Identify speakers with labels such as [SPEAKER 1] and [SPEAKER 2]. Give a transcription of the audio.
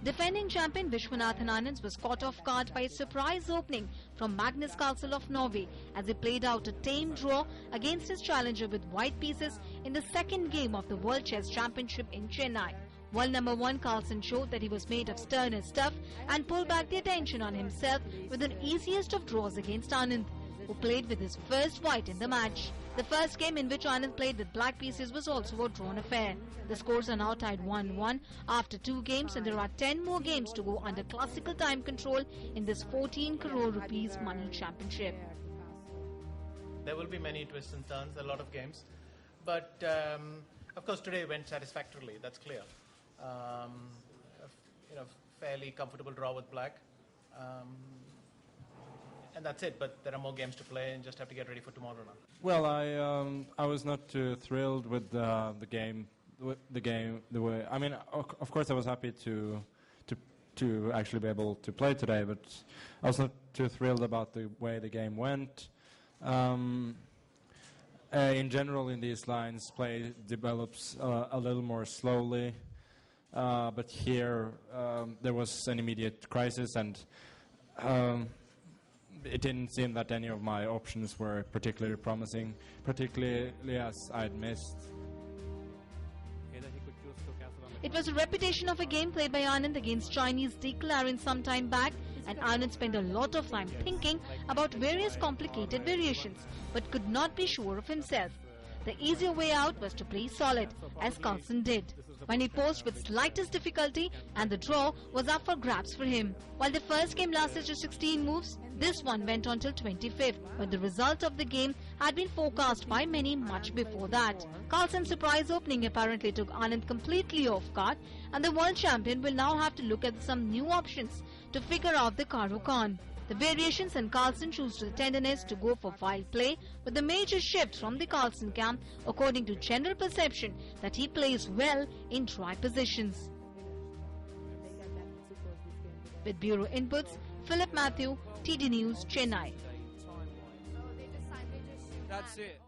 [SPEAKER 1] Defending champion Vishwanathan Anand was caught off guard by a surprise opening from Anand-Carlsen of Norway as he played out a tame draw against his challenger with white pieces in the second game of the World Chess Championship in Chennai. World number 1 Carlsen showed that he was made of sterner stuff and pulled back the attention on himself with an easiest of draws against Anand, who played with his first white in the match. The first game in which Anand played with black pieces was also a drawn affair. The scores are now tied 1-1 after 2 games, and there are 10 more games to go under classical time control in this 14 crore rupees money championship.
[SPEAKER 2] There will be many twists and turns, a lot of games, but of course today went satisfactorily, that's clear. Fairly comfortable draw with black. And that's it, but there are more games to play and just have to get ready for tomorrow now.
[SPEAKER 3] Well, I was not too thrilled with the game. The way, I mean, of course, I was happy to actually be able to play today, but I was not too thrilled about the way the game went. In general, in these lines, play develops a little more slowly, but here there was an immediate crisis, and it didn't seem that any of my options were particularly promising, particularly as I'd missed.
[SPEAKER 1] It was a repetition of a game played by Anand against Chinese declaring some time back, and Anand spent a lot of time thinking about various complicated variations, but could not be sure of himself. The easier way out was to play solid, as Carlsen did, when he posed with slightest difficulty, and the draw was up for grabs for him. While the first game lasted to 16 moves, this one went on till 25th, but the result of the game had been forecast by many much before that. Carlsen's surprise opening apparently took Anand completely off guard, and the world champion will now have to look at some new options to figure out the Caro-kan. The variations, and Carlsen chose the tenderness to go for wild play, with the major shift from the Carlsen camp according to general perception that he plays well in dry positions. With Bureau Inputs, Philip Matthew, TD News, Chennai.
[SPEAKER 4] That's it.